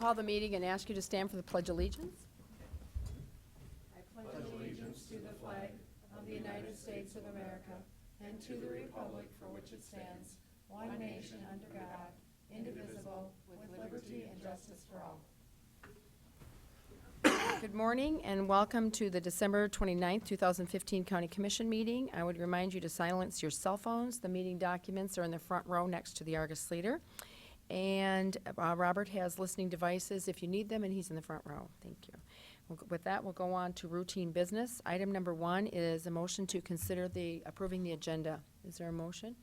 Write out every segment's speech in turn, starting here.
call the meeting and ask you to stand for the Pledge of Allegiance. I pledge allegiance to the flag of the United States of America and to the republic for which it stands, one nation under God, indivisible, with liberty and justice for all. Good morning and welcome to the December 29th, 2015 County Commission meeting. I would remind you to silence your cell phones. The meeting documents are in the front row next to the Argus Leader. And Robert has listening devices if you need them, and he's in the front row. Thank you. With that, we'll go on to routine business. Item number 1 is a motion to consider approving the agenda. Is there a motion?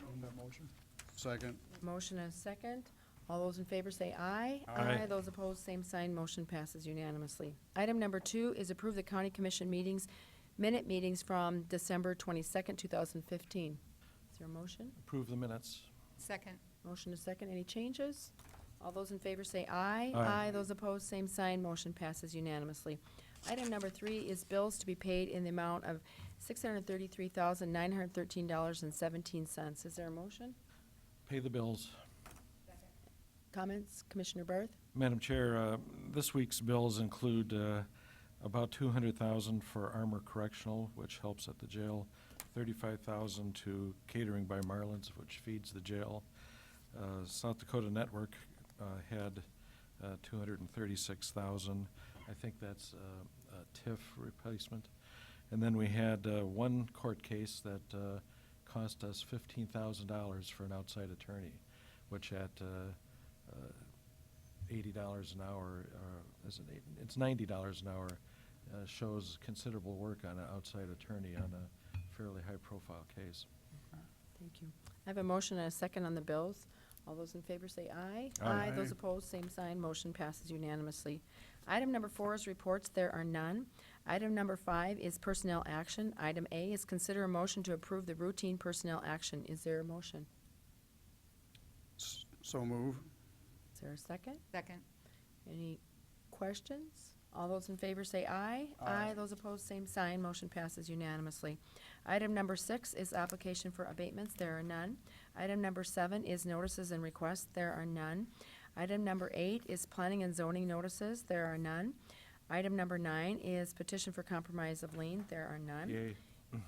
Move that motion. Second. Motion and a second. All those in favor say aye. Aye. Those opposed, same sign. Motion passes unanimously. Item number 2 is approve the county commission minute meetings from December 22nd, 2015. Is there a motion? Approve the minutes. Second. Motion is second. Any changes? All those in favor say aye. Aye. Those opposed, same sign. Motion passes unanimously. Item number 3 is bills to be paid in the amount of $633,913.17. Is there a motion? Pay the bills. Comments? Commissioner Barth? Madam Chair, this week's bills include about $200,000 for Armor Correctional, which helps at the jail, $35,000 to Catering by Marlins, which feeds the jail. South Dakota Network had $236,000. I think that's a TIF replacement. And then we had one court case that cost us $15,000 for an outside attorney, which at $80 an hour, it's $90 an hour, shows considerable work on an outside attorney on a fairly high-profile case. Thank you. I have a motion and a second on the bills. All those in favor say aye. Aye. Those opposed, same sign. Motion passes unanimously. Item number 4 is reports. There are none. Item number 5 is personnel action. Item A is consider a motion to approve the routine personnel action. Is there a motion? So move. Is there a second? Second. Any questions? All those in favor say aye. Aye. Those opposed, same sign. Motion passes unanimously. Item number 6 is application for abatements. There are none. Item number 7 is notices and requests. There are none. Item number 8 is planning and zoning notices. There are none. Item number 9 is petition for compromise of lien. There are none. Yay.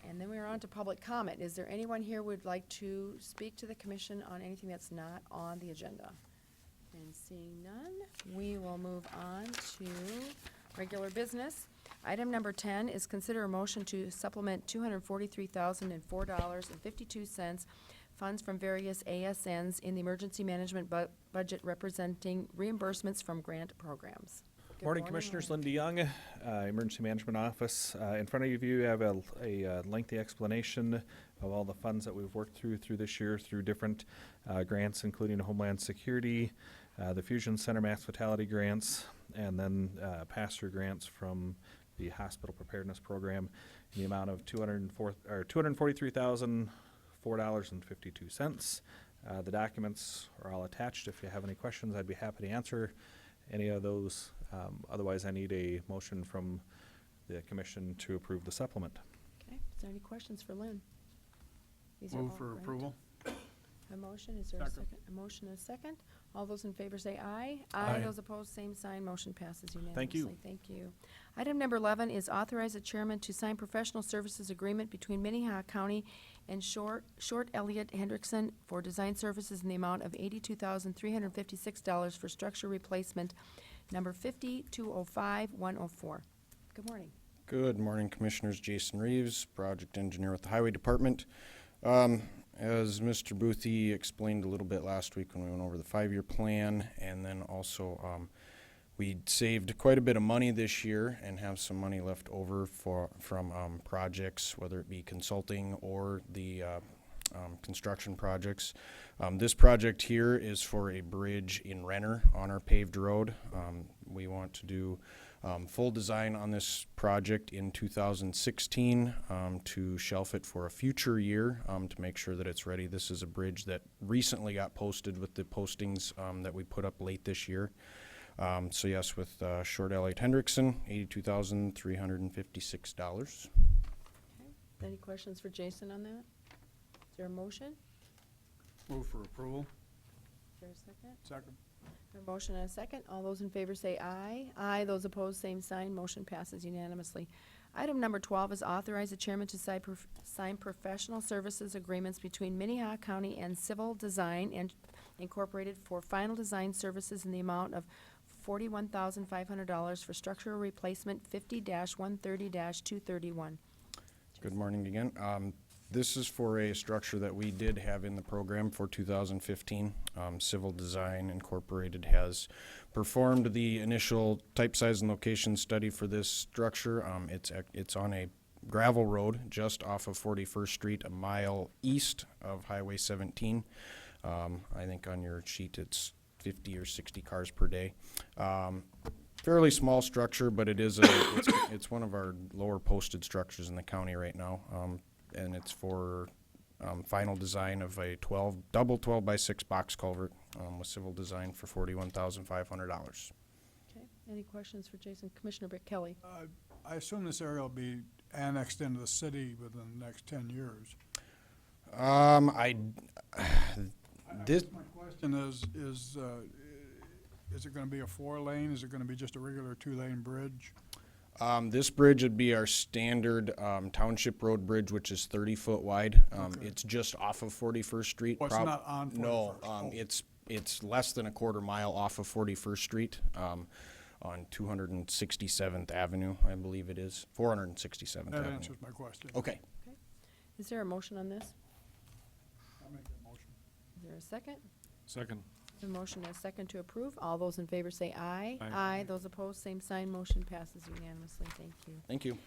And then we are on to public comment. Is there anyone here who would like to speak to the commission on anything that's not on the agenda? And seeing none, we will move on to regular business. Item number 10 is consider a motion to supplement $243,004.52 funds from various ASNs in the emergency management budget representing reimbursements from grant programs. Good Morning, Commissioners. Linda Young, Emergency Management Office. In front of you, you have a lengthy explanation of all the funds that we've worked through this year through different grants, including Homeland Security, the Fusion Center Mass Fatality grants, and then pass-through grants from the Hospital Preparedness Program in the amount of $243,004.52. The documents are all attached. If you have any questions, I'd be happy to answer any of those. Otherwise, I need a motion from the Commission to approve the supplement. Okay, is there any questions for Lynn? These are Move all for grant. approval. A motion, is there a Second. second? A motion and a second. All those in favor say aye. Aye. Those opposed, same sign. Motion passes unanimously. Thank you. Thank you. Item number 11 is authorize the chairman to sign professional services agreement between Minnehaha County and Short Elliott Hendrickson for design services in the amount of $82,356 for structure replacement number 5205104. Good morning. Good morning, Commissioners. Jason Reeves, Project Engineer with the Highway Department. As Mr. Boothie explained a little bit last week when we went over the 5-year plan, and then also we saved quite a bit of money this year and have some money left over from projects, whether it be consulting or the construction projects. This project here is for a bridge in Renner on our paved road. We want to do full design on this project in 2016 to shelf it for a future year to make sure that it's ready. This is a bridge that recently got posted with the postings that we put up late this year. So yes, with Short Elliott Hendrickson, $82,356. Okay. Any questions for Jason on that? Is there a motion? Move for approval. Is there a second? Second. A motion and a second. All those in favor say aye. Aye. Those opposed, same sign. Motion passes unanimously. Item number 12 is authorize the chairman to sign professional services agreements between Minnehaha County and Civil Design Incorporated for final design services in the amount of $41,500 for structural replacement 50-130-231. Good morning again. This is for a structure that we did have in the program for 2015. Civil Design Incorporated has performed the initial type, size, and location study for this structure. It's on a gravel road just off of 41st Street, a mile east of Highway 17. I think on your sheet it's 50 or 60 cars per day. Fairly small structure, but it's one of our lower posted structures in the county right now. And it's for final design of a double 12 by 6 box culvert with Civil Design for $41,500. Okay. Any questions for Jason? Commissioner Britt Kelly. I assume this area will be annexed into the city within the next 10 years. My question is it going to be a 4-lane? Is it going to be just a regular 2-lane bridge? This bridge would be our standard township road bridge, which is 30-foot wide. Okay. It's just off of 41st Street. Oh, it's not on 41st? No, Oh. it's less than a quarter mile off of 41st Street on 267th Avenue, I believe it is. 467th That Avenue. answers my question. Okay. Is there a motion on this? I'll make that motion. Is there a second? Second. A motion and a second to approve. All those in favor say aye. Aye. Those opposed, same sign. Motion passes unanimously. Thank you. Thank you.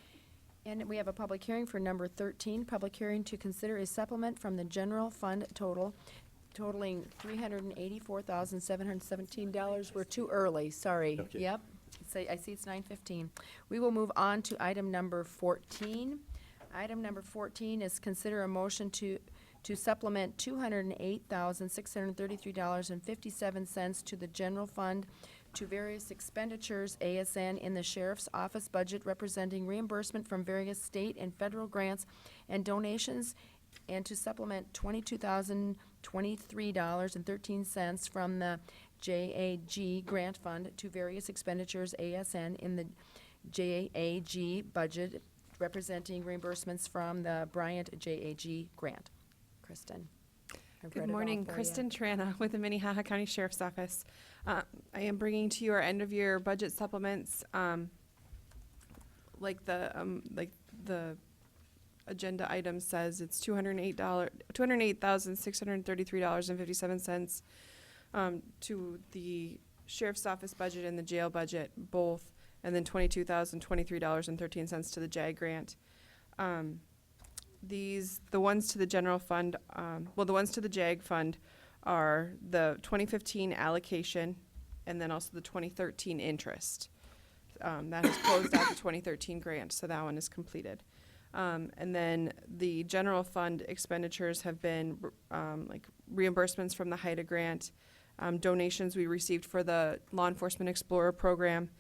And we have a public hearing for number 13, public hearing to consider a supplement from the general fund totaling $384,717. We're too early, sorry. Okay. Yep. I see it's 9:15. We will move on to item number 14. Item number 14 is consider a motion to supplement $208,633.57 to the general fund to various expenditures, ASN, in the sheriff's office budget, representing reimbursement from various state and federal grants and donations, and to supplement $22,023.13 from the JAG grant fund to various expenditures, ASN, in the JAG budget, representing reimbursements from the Bryant JAG grant. Kristen. I've read Good it all morning, for you. Kristen Trana with the Minnehaha County Sheriff's Office. I am bringing to you our end-of-year budget supplements, like the agenda item says. It's $208,633.57 to the Sheriff's Office budget and the jail budget, both, and then $22,023.13 to the JAG grant. The ones to the general fund, the ones to the JAG fund are the 2015 allocation and then also the 2013 interest. That has closed out the 2013 grant, so that one is completed. And then the general fund expenditures have been like reimbursements from the HIDA grant, donations we received for the Law Enforcement Explorer program,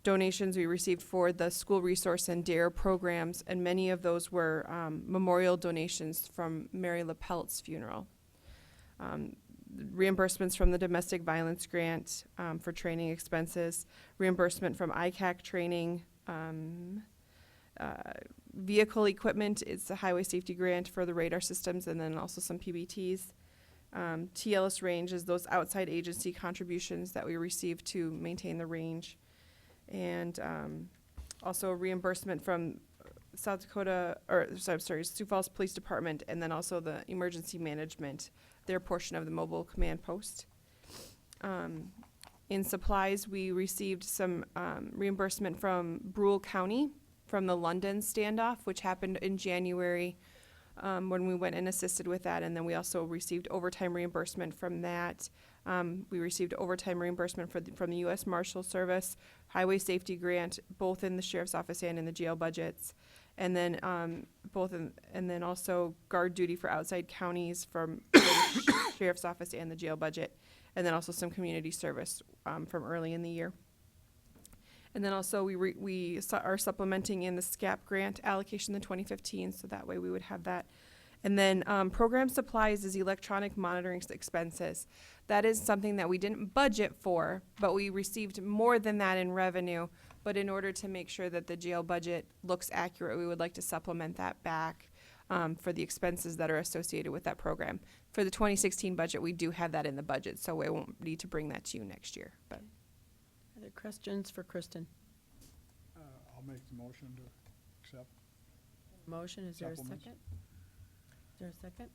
donations we received for the school resource and DARE programs, and many of those were memorial donations from Mary LaPelt's funeral. Reimbursements from the domestic violence grant for training expenses, reimbursement from ICAC training, vehicle equipment is the highway safety grant for the radar systems, and then also some PBTs. TLS range is those outside agency contributions that we receive to maintain the range. And also a reimbursement from Sioux Falls Police Department, and then also the emergency management, their portion of the mobile command post. In supplies, we received some reimbursement from Brule County from the London standoff, which happened in January when we went and assisted with that. And then we also received overtime reimbursement from that. We received overtime reimbursement from the U.S. Marshal Service, Highway Safety Grant, both in the Sheriff's Office and in the jail budgets. And then and then also guard duty for outside counties from the Sheriff's Office and the jail budget. And then also some community service from early in the year. And then also we are supplementing in the SCAP grant allocation in 2015, so that way we would have that. And then program supplies is electronic monitoring expenses. That is something that we didn't budget for, but we received more than that in revenue. But in order to make sure that the jail budget looks accurate, we would like to supplement that back for the expenses that are associated with that program. For the 2016 budget, we do have that in the budget, so we won't need to bring that to you next year. But Other questions for Kristen? I'll make the motion to accept. Motion, is there a Supplements. second? Is there a second?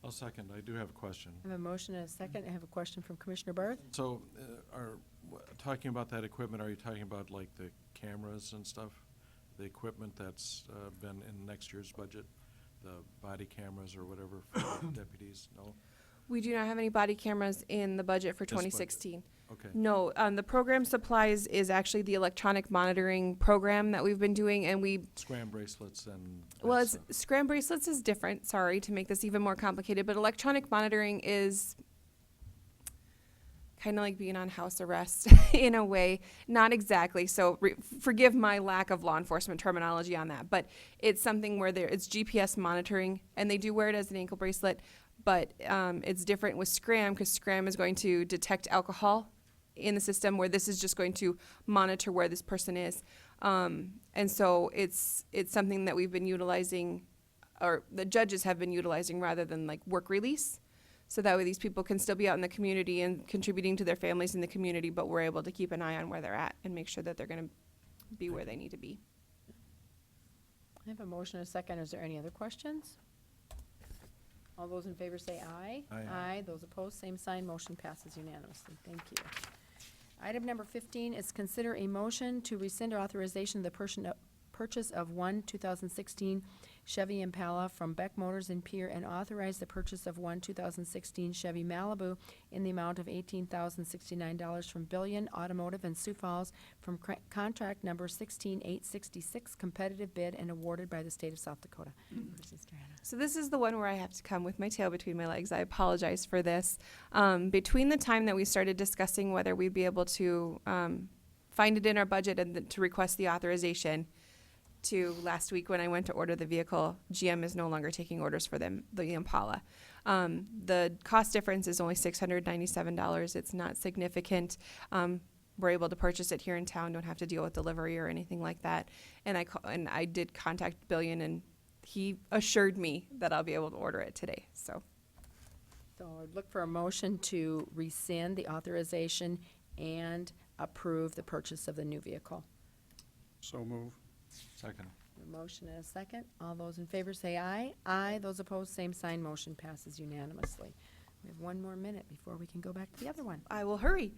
I'll second. I do have a question. I have a motion and a second. I have a question from Commissioner Barth. So, talking about that equipment, are you talking about like the cameras and stuff? The equipment that's been in next year's budget? The body cameras or whatever for deputies? No? we do not have any body cameras in the budget for This budget. 2016. Okay. No, the program supplies is actually the electronic monitoring program that we've been doing, and we Scram bracelets and. well, that it's, stuff. scram bracelets is different, sorry, to make this even more complicated, but electronic monitoring is kind of like being on house arrest in a way. Not exactly, so forgive my lack of law enforcement terminology on that, but it's something where it's GPS monitoring, and they do wear it as an ankle bracelet, but it's different with Scram, because Scram is going to detect alcohol in the system, where this is just going to monitor where this person is. And so it's something that we've been utilizing, or the judges have been utilizing, rather than like work release. So that way these people can still be out in the community and contributing to their families in the community, but we're able to keep an eye on where they're at and make sure that they're going to be where they need to be. I have a motion and a second. Is there any other questions? All those in favor say aye. Aye. Aye. Those opposed, same sign. Motion passes unanimously. Thank you. Item number 15 is consider a motion to rescind authorization of the purchase of one 2016 Chevy Impala from Beck Motors in Pier, and authorize the purchase of one 2016 Chevy Malibu in the amount of $18,069 from Billion Automotive in Sioux Falls from contract number 16866, competitive bid and awarded by the state of South Dakota. Kristen Strana. So this is the one where I have to come with my tail between my legs. I apologize for this. Between the time that we started discussing whether we'd be able to find it in our budget and to request the authorization, to last week when I went to order the vehicle, GM is no longer taking orders for the Impala. The cost difference is only $697. It's not significant. We're able to purchase it here in town, don't have to deal with delivery or anything like that. And I did contact Billion, and he assured me that I'll be able to order it today. So I'd look for a motion to rescind the authorization and approve the purchase of the new vehicle. So move. Second. A motion and a second. All those in favor say aye. Aye. Those opposed, same sign. Motion passes unanimously. We have one more minute before we can go back to the other one. I will hurry.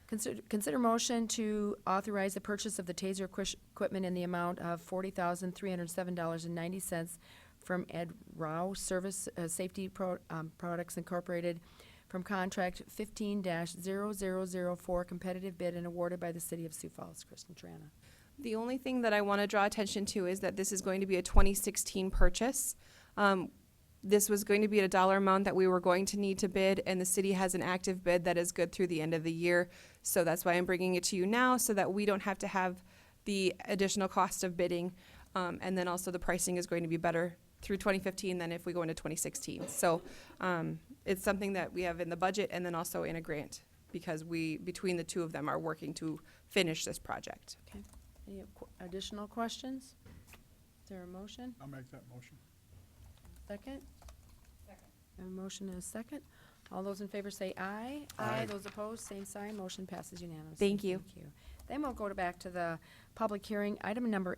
Consider motion to authorize the purchase of the TASER equipment in the amount of $40,307.90 from Ed Rao Service Safety Products Incorporated from contract 15-0004, competitive bid and awarded by the city of Sioux Falls. Kristen Trana. The only thing that I want to draw attention to is that this is going to be a 2016 purchase. This was going to be at a dollar amount that we were going to need to bid, and the city has an active bid that is good through the end of the year. So that's why I'm bringing it to you now, so that we don't have to have the additional cost of bidding. And then also the pricing is going to be better through 2015 than if we go into 2016. So it's something that we have in the budget and then also in a grant, because we, between the two of them, are working to finish this project. Okay. Any additional questions? Is there a motion? I'll make that motion. Second? Second. A motion and a second. All those in favor say aye. Aye. Those opposed, same sign. Motion passes unanimously. Thank you. Thank you. Then we'll go back to the public hearing. Item number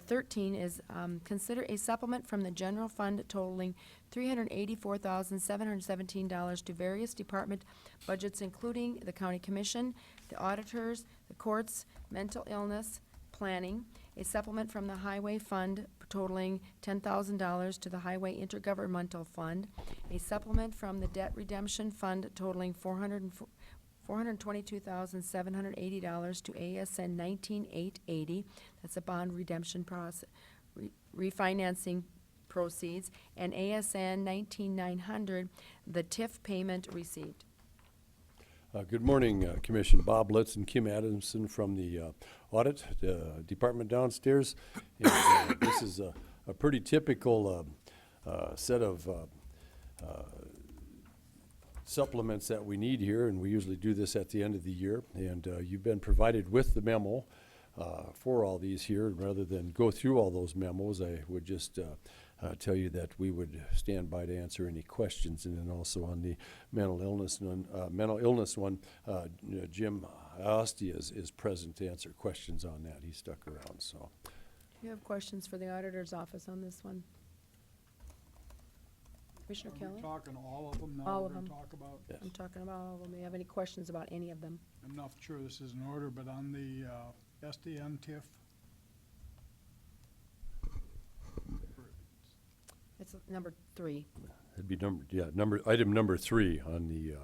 13 is consider a supplement from the general fund totaling $384,717 to various department budgets, including the county commission, the auditors, the courts, mental illness, planning, a supplement from the highway fund totaling $10,000 to the highway intergovernmental fund, a supplement from the debt redemption fund totaling $422,780 to ASN 19880, that's a bond redemption process, refinancing proceeds, and ASN 19900, the TIF payment received. Good morning, Commission. Bob Litz and Kim Adamson from the Audit Department downstairs. And, this is a pretty typical set of supplements that we need here, and we usually do this at the end of the year. And you've been provided with the memo for all these here. And rather than go through all those memos, I would just tell you that we would stand by to answer any questions. And then also on the mental illness one, Jim Ostia is present to answer questions on that. He stuck around, so. Do you have questions for the auditor's office on this one? Commissioner Are Kelly? we talking all of them now? All we're of gonna them. talk about? Yes. I'm talking about all of them. Do you have any questions about any of them? I'm not sure this is in order, but on the SDN TIF, It's number 3. It'd be item number 3 on the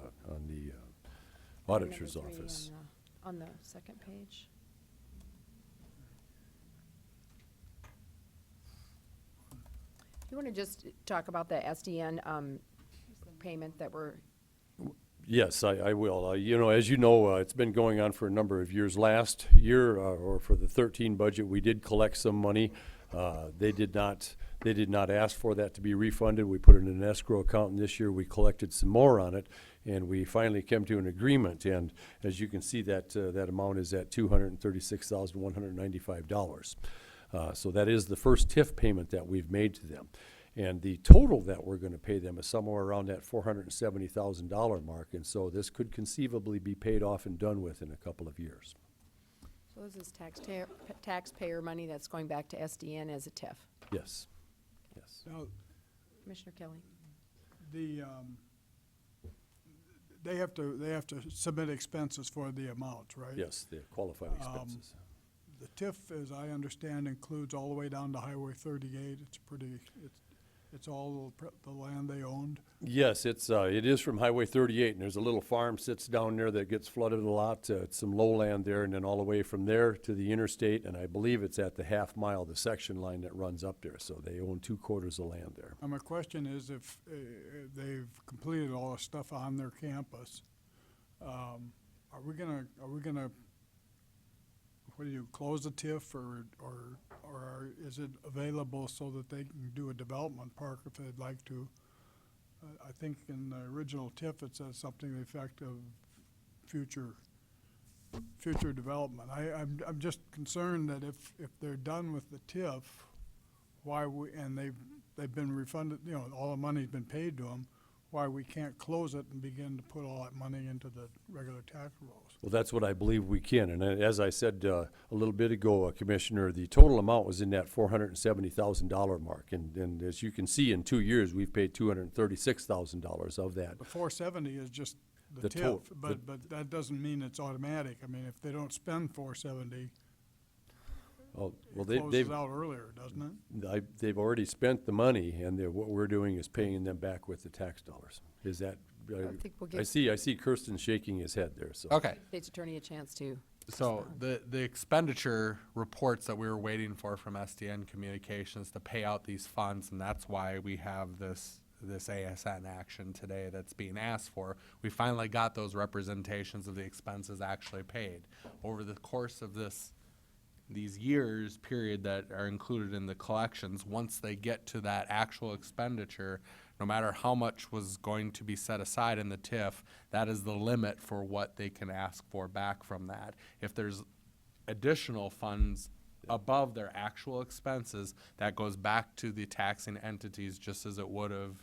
auditor's Number 3 office. on the second page. You want to just talk about the SDN payment that we're, Yes, I will. As you know, it's been going on for a number of years. Last year, or for the 13 budget, we did collect some money. They did not ask for that to be refunded. We put it in an escrow account, and this year we collected some more on it, and we finally came to an agreement. And as you can see, that amount is at $236,195. So that is the first TIF payment that we've made to them. And the total that we're going to pay them is somewhere around that $470,000 mark. And so this could conceivably be paid off and done with in a couple of years. so this is taxpayer money that's going back to SDN as a TIF. Yes, yes. now, Commissioner Kelly? they have to submit expenses for the amounts, right? Yes, the qualified expenses. The TIF, as I understand, includes all the way down to Highway 38. It's all the land they owned. Yes, it is from Highway 38, and there's a little farm sits down there that gets flooded a lot. It's some lowland there, and then all the way from there to the interstate, and I believe it's at the half mile, the section line that runs up there. So they own 2/4 of land there. My question is if they've completed all the stuff on their campus, are we gonna, what do you, close the TIF or is it available so that they can do a development park if they'd like to? I think in the original TIF, it says something to the effect of future development. I'm just concerned that if they're done with the TIF, and they've been refunded, all the money's been paid to them, why we can't close it and begin to put all that money into the regular tax rolls. Well, that's what I believe we can. And as I said a little bit ago, Commissioner, the total amount was in that $470,000 mark. And as you can see, in 2 years, we've paid $236,000 of that. The 470 is just the The TIF, to- but that doesn't mean it's automatic. I mean, if they don't spend 470, Well, it closes out earlier, doesn't it? they've already spent the money, and what we're doing is paying them back with the tax dollars. Is that, I think we'll I give see Kirsten shaking his head there, so. Okay, State's Attorney a chance to. so the expenditure reports that we were waiting for from SDN Communications to pay out these funds, and that's why we have this ASN action today that's being asked for. We finally got those representations of the expenses actually paid. Over the course of these years period that are included in the collections, once they get to that actual expenditure, no matter how much was going to be set aside in the TIF, that is the limit for what they can ask for back from that. If there's additional funds above their actual expenses, that goes back to the taxing entities just as it would have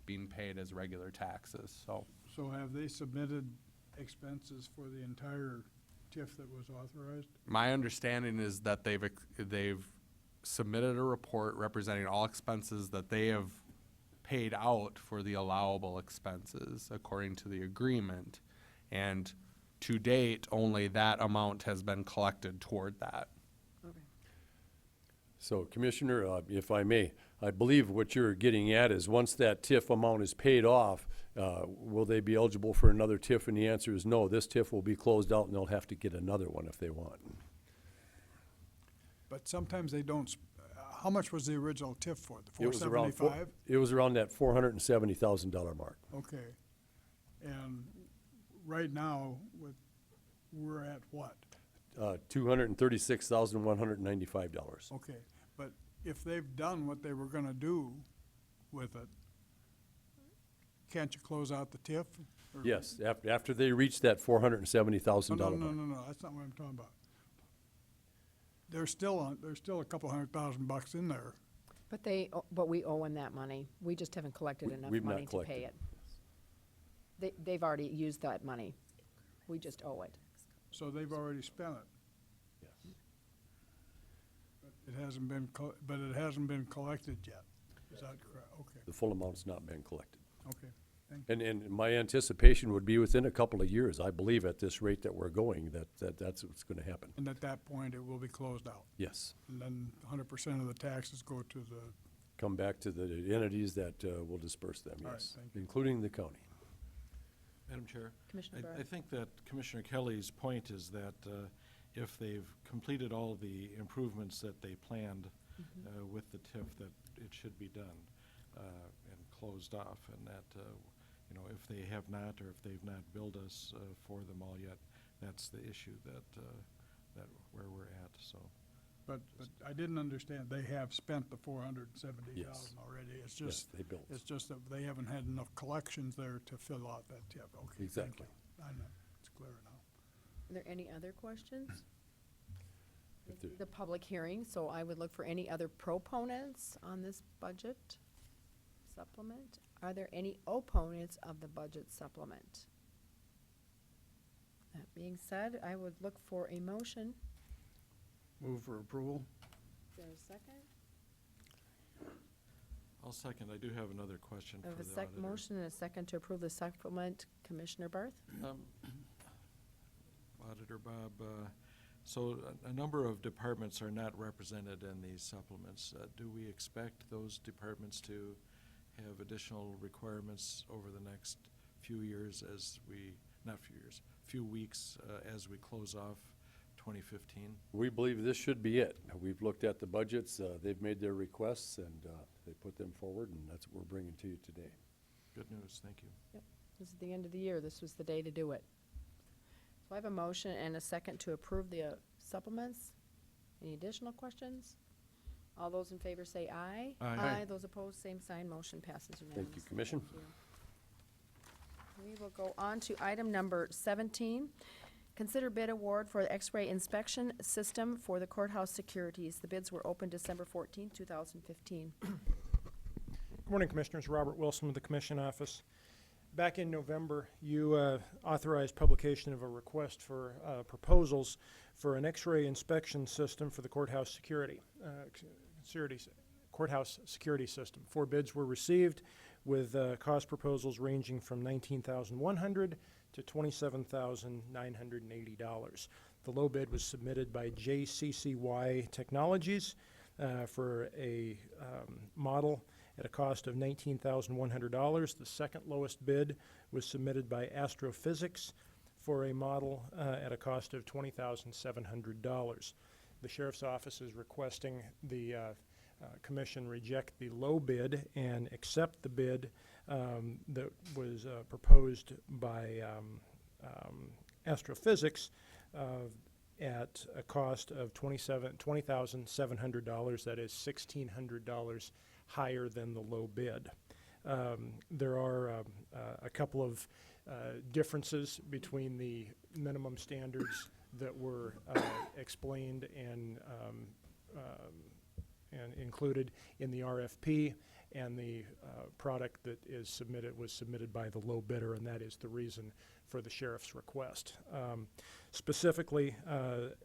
been paid as regular taxes, so. So have they submitted expenses for the entire TIF that was authorized? My understanding is that they've submitted a report representing all expenses that they have paid out for the allowable expenses according to the agreement. And to date, only that amount has been collected toward that. So Commissioner, if I may, I believe what you're getting at is once that TIF amount is paid off, will they be eligible for another TIF? And the answer is no. This TIF will be closed out and they'll have to get another one if they want. But sometimes they don't, how much was the original TIF for? The It was around 475? It was around that $470,000 mark. Okay. And right now, we're at what? $236,195. Okay, but if they've done what they were gonna do with it, can't you close out the TIF? Or- Yes, after they reach that $470,000 No, no, mark. no, no, that's not what I'm talking about. There's still a couple $100,000 in there. But we owe them that money. We just haven't collected enough we've not money to pay collected. it. They've already used that money. We just owe it. So they've already spent it. Yes. It hasn't been, but it hasn't been collected yet. Is that correct? Okay, The full amount's not been collected. okay, thank you. And my anticipation would be within a couple of years, I believe at this rate that we're going, that's what's gonna happen. And at that point, it will be closed out. Yes. And then 100% of the taxes go to the, Come back to the entities that will disperse them, All right, yes, thank you. including the county. Madam Chair, Commissioner I Barth? think that Commissioner Kelly's point is that if they've completed all the improvements that they planned with the TIF, that it should be done and closed off, and that, you know, if they have not, or if they've not billed us for them all yet, that's the issue that where we're at, so. but I didn't understand, they have spent the 470,000 Yes. already. It's Yes, just, they built. it's just that they haven't had enough collections there to fill out that TIF. Okay, thank Exactly. you. I know, it's clear now. Are there any other questions? If there- The public hearing, so I would look for any other proponents on this budget supplement. Are there any opponents of the budget supplement? That being said, I would look for a motion. Move for approval? Is there a second? I'll second. I do have another question I for have the a auditor. motion and a second to approve the supplement. Commissioner Barth? Auditor Bob, so a number of departments are not represented in these supplements. Do we expect those departments to have additional requirements over the next few years as we, not few years, few weeks as we close off 2015? We believe this should be it. We've looked at the budgets, they've made their requests, and they put them forward, and that's what we're bringing to you today. Good news, thank you. This is the end of the year. This was the day to do it. So I have a motion and a second to approve the supplements. Any additional questions? All those in favor say aye. Aye. Those opposed, same sign. Motion passes unanimously. Commission. Thank you. We will go on to item number 17. Consider bid award for the X-ray inspection system for the courthouse securities. The bids were open December 14, 2015. Good morning, Commissioners. Robert Wilson with the Commission Office. Back in November, you authorized publication of a request for proposals for an X-ray inspection system for the courthouse courthouse security system. 4 bids were received, with cost proposals ranging from $19,100 to $27,980. The low bid was submitted by JCCY Technologies for a model at a cost of $19,100. The second lowest bid was submitted by Astrophysics for a model at a cost of $20,700. The Sheriff's Office is requesting the Commission reject the low bid and accept the bid that was proposed by Astrophysics at a cost of $20,700. That is $1,600 higher than the low bid. There are a couple of differences between the minimum standards that were explained and included in the RFP, and the product that is submitted was submitted by the low bidder, and that is the reason for the sheriff's request. Specifically,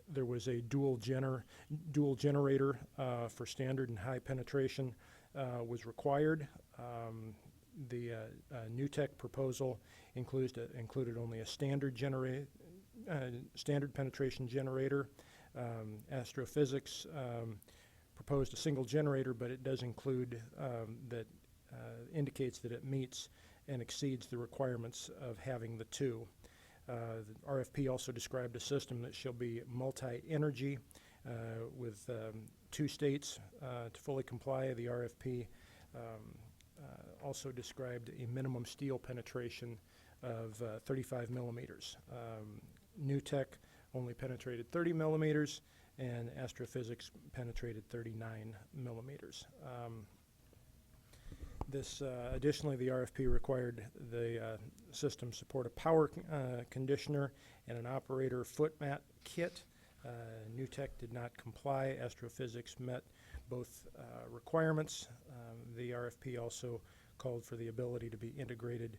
there was a dual generator for standard and high penetration was required. The new tech proposal included only a standard penetration generator. Astrophysics proposed a single generator, but it does include that indicates that it meets and exceeds the requirements of having the 2. The RFP also described a system that shall be multi-energy with 2 states to fully comply. The RFP also described a minimum steel penetration of 35 millimeters. New Tech only penetrated 30 millimeters, and Astrophysics penetrated 39 millimeters. Additionally, the RFP required the system support a power conditioner and an operator foot mat kit. New Tech did not comply. Astrophysics met both requirements. The RFP also called for the ability to be integrated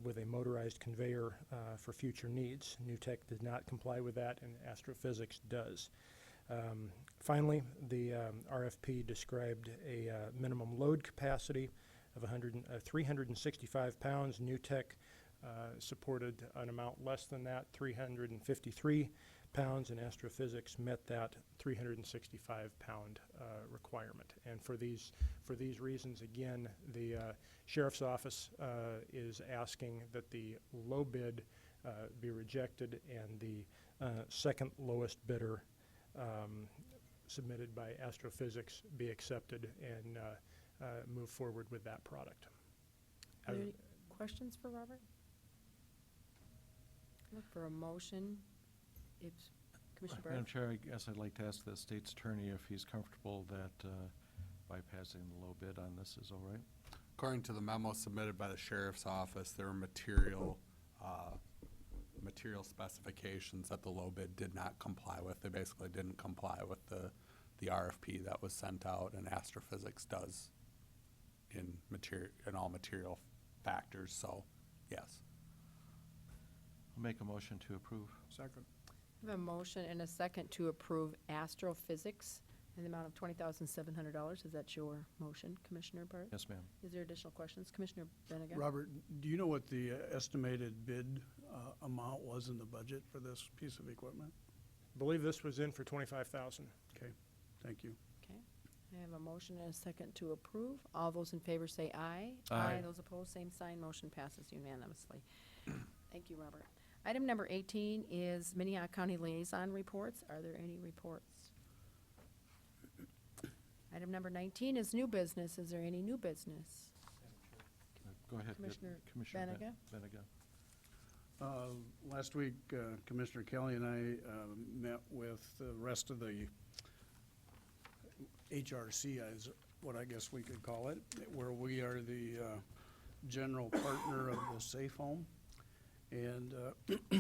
with a motorized conveyor for future needs. New Tech did not comply with that, and Astrophysics does. Finally, the RFP described a minimum load capacity of 365 pounds. New Tech supported an amount less than that, 353 pounds, and Astrophysics met that 365-pound requirement. And for these reasons, again, the Sheriff's Office is asking that the low bid be rejected and the second lowest bidder submitted by Astrophysics be accepted and move forward with that product. Are there any questions for Robert? Look for a motion. If Commissioner Madam Barth? Chair, I guess I'd like to ask the state's attorney if he's comfortable that bypassing the low bid on this is all right. According to the memo submitted by the sheriff's office, there were material specifications that the low bid did not comply with. They basically didn't comply with the RFP that was sent out, and Astrophysics does in all material factors, so yes. I'll make a motion to approve. Second. I have a motion and a second to approve Astrophysics in the amount of $20,700. Is that your motion, Commissioner Barth? Yes, ma'am. Is there additional questions? Commissioner Benega? Robert, do you know what the estimated bid amount was in the budget for this piece of equipment? I believe this was in for 25,000. Okay, thank you. Okay. I have a motion and a second to approve. All those in favor say aye. Aye. Those opposed, same sign. Motion passes unanimously. Thank you, Robert. Item number 18 is Minnehaha County Liaison Reports. Are there any reports? Item number 19 is new business. Is there any new business? Go ahead. Commissioner Benega. Last week, Commissioner Kelly and I met with the rest of the HRC, is what I guess we could call it, where we are the general partner of the Safe Home. And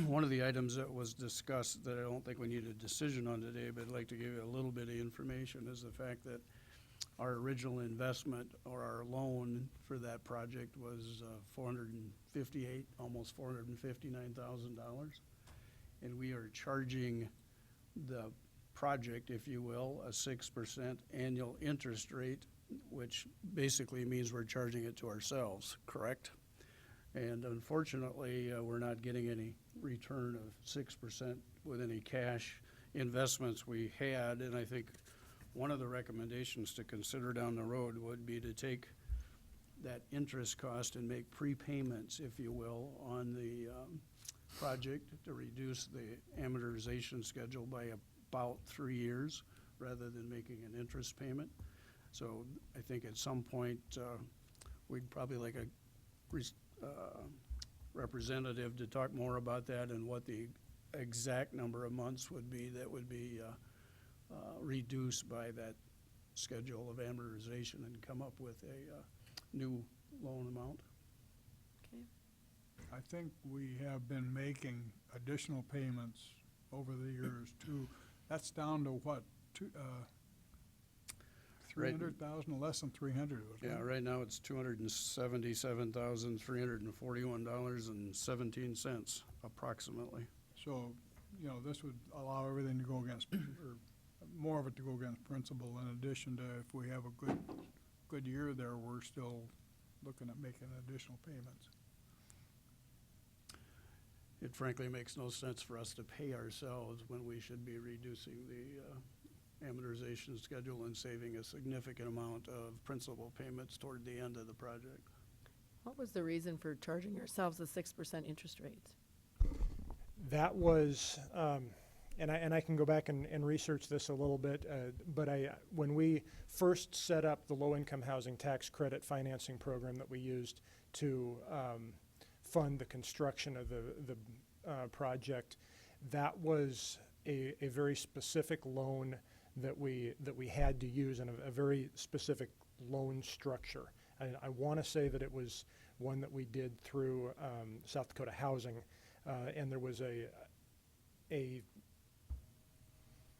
one of the items that was discussed that I don't think we need a decision on today, but I'd like to give you a little bit of information, is the fact that our original investment or our loan for that project was almost $459,000. And we are charging the project, if you will, a 6% annual interest rate, which basically means we're charging it to ourselves, correct? And unfortunately, we're not getting any return of 6% with any cash investments we had. And I think one of the recommendations to consider down the road would be to take that interest cost and make prepayments, if you will, on the project to reduce the amortization schedule by about 3 years rather than making an interest payment. So I think at some point, we'd probably like a representative to talk more about that and what the exact number of months would be that would be reduced by that schedule of amortization and come up with a new loan amount. Okay. I think we have been making additional payments over the years too. That's down to what, 300,000, less than 300. Yeah, right now it's $277,341.17 approximately. So, you know, this would allow everything to go against, or more of it to go against principal, in addition to if we have a good year there, we're still looking at making additional payments. It frankly makes no sense for us to pay ourselves when we should be reducing the amortization schedule and saving a significant amount of principal payments toward the end of the project. What was the reason for charging yourselves a 6% interest rate? That was, and I can go back and research this a little bit, but when we first set up the low-income housing tax credit financing program that we used to fund the construction of the project. That was a very specific loan that we had to use in a very specific loan structure. I want to say that it was one that we did through South Dakota Housing, and there was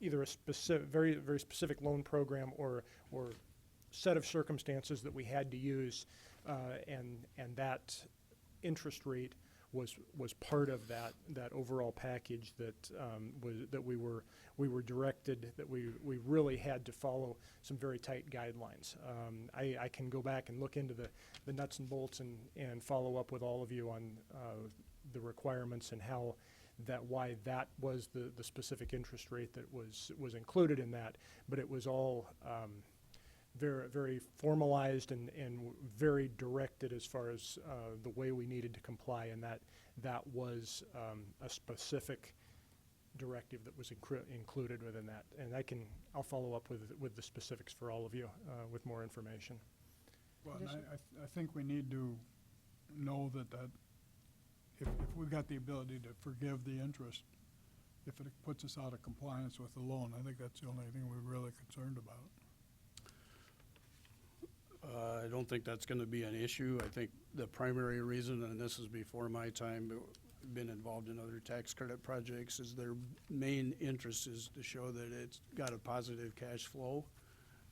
either a specific, very specific loan program or set of circumstances that we had to use, and that interest rate was part of that overall package that we were directed, that we really had to follow some very tight guidelines. I can go back and look into the nuts and bolts and follow up with all of you on the requirements and why that was the specific interest rate that was included in that, but it was all very, very formalized and very directed as far as the way we needed to comply, and that was a specific directive that was included within that. And I'll follow up with the specifics for all of you with more information. Well, and I think we need to know that if we've got the ability to forgive the interest, if it puts us out of compliance with the loan, I think that's the only thing we're really concerned about. I don't think that's gonna be an issue. I think the primary reason, and this is before my time, but been involved in other tax credit projects, is their main interest is to show that it's got a positive cash flow.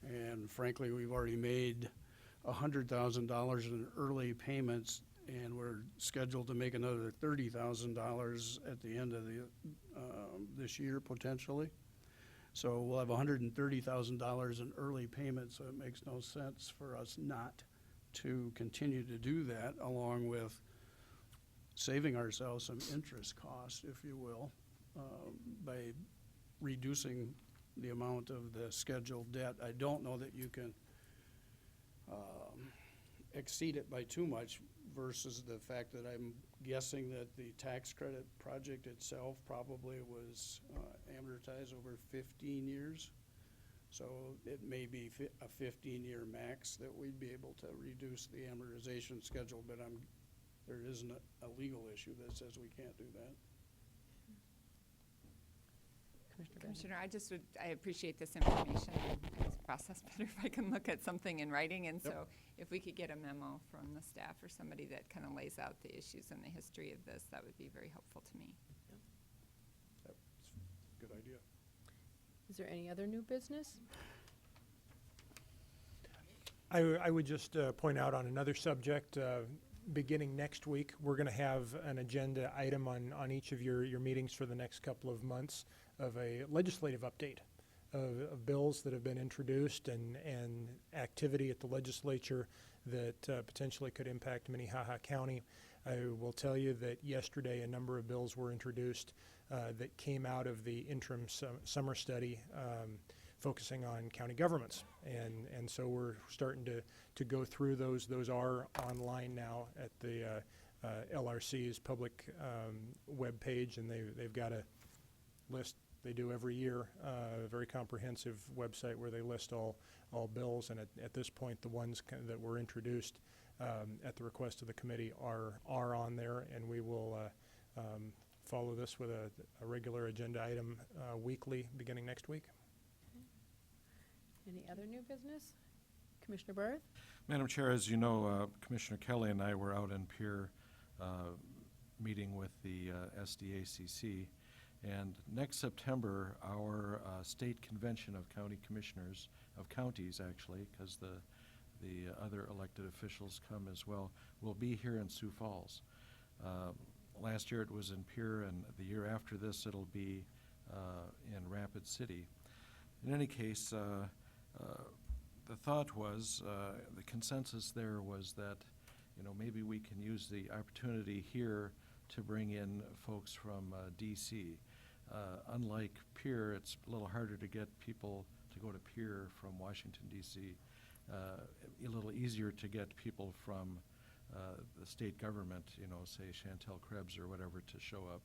And frankly, we've already made $100,000 in early payments, and we're scheduled to make another $30,000 at the end of this year potentially. So we'll have $130,000 in early payments, so it makes no sense for us not to continue to do that, along with saving ourselves some interest costs, if you will, by reducing the amount of the scheduled debt. I don't know that you can exceed it by too much, versus the fact that I'm guessing that the tax credit project itself probably was amortized over 15 years. So it may be a 15-year max that we'd be able to reduce the amortization schedule, but there isn't a legal issue that says we can't do that. Commissioner Bennett. Commissioner, I appreciate this information. It's processed better if I can look at something in writing, and so if we could get a memo from the staff or somebody that kind of lays out the issues and the history of this, that would be very helpful to me. That's a good idea. Is there any other new business? I would just point out on another subject, beginning next week, we're going to have an agenda item on each of your meetings for the next couple of months of a legislative update of bills that have been introduced and activity at the legislature that potentially could impact Minnehaha County. I will tell you that yesterday a number of bills were introduced that came out of the interim summer study focusing on county governments. And so we're starting to go through those. Those are online now at the LRC's public webpage, and they've got a list they do every year, a very comprehensive website where they list all bills. And at this point, the ones that were introduced at the request of the committee are on there, and we will follow this with a regular agenda item weekly beginning next week. Any other new business? Commissioner Barth? Madam Chair, as you know, Commissioner Kelly and I were out in Pierre meeting with the SDACC. And next September, our state convention of county commissioners, of counties actually, because the other elected officials come as well, will be here in Sioux Falls. Last year it was in Pierre, and the year after this it'll be in Rapid City. In any case, the thought was, the consensus there was that, maybe we can use the opportunity here to bring in folks from DC. Unlike Pierre, it's a little harder to get people to go to Pierre from Washington, DC. A little easier to get people from the state government, say Chantel Krebs or whatever, to show up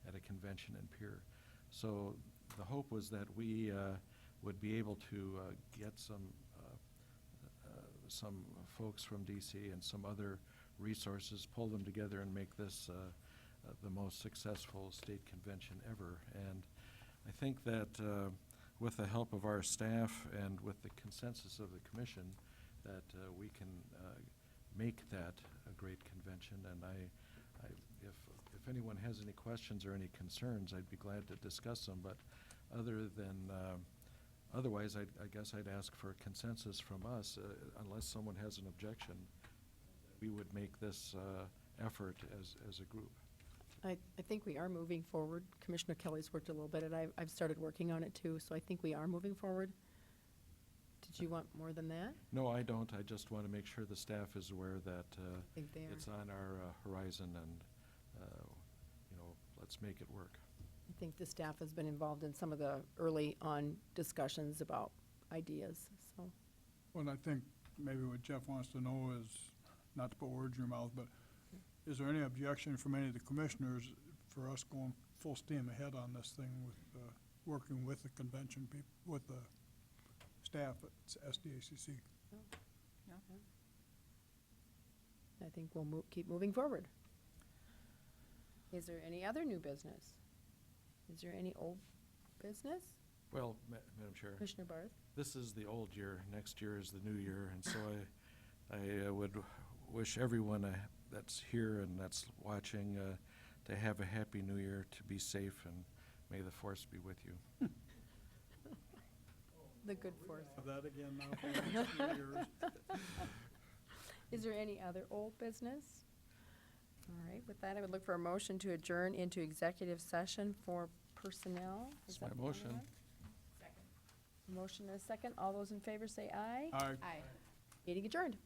at a convention in Pierre. So the hope was that we would be able to get some folks from DC and some other resources, pull them together and make this the most successful state convention ever. And I think that with the help of our staff and with the consensus of the commission, that we can make that a great convention. And if anyone has any questions or any concerns, I'd be glad to discuss them. But otherwise, I guess I'd ask for a consensus from us, unless someone has an objection. We would make this effort as a group. I think we are moving forward. Commissioner Kelly's worked a little bit, and I've started working on it too, so I think we are moving forward. Did you want more than that? No, I don't. I just want to make sure the staff is aware that I think they are. it's on our horizon, and let's make it work. I think the staff has been involved in some of the early on discussions about ideas, so. Well, and I think maybe what Jeff wants to know is, not to put words in your mouth, but is there any objection from any of the commissioners for us going full steam ahead on this thing with, working with the convention people, with the staff at SDACC? No? I think we'll keep moving forward. Is there any other new business? Is there any old business? Well, Madam Chair, Commissioner Barth? this is the old year. Next year is the new year, and so I would wish everyone that's here and that's watching to have a happy new year, to be safe, and may the force be with you. The good force. Have that again now for the next few years. Is there any other old business? All right, with that, I would look for a motion to adjourn into executive session for personnel. Is That's my that the motion. one? Motion and a second. All those in favor say aye. Aye. Aye. Meeting adjourned.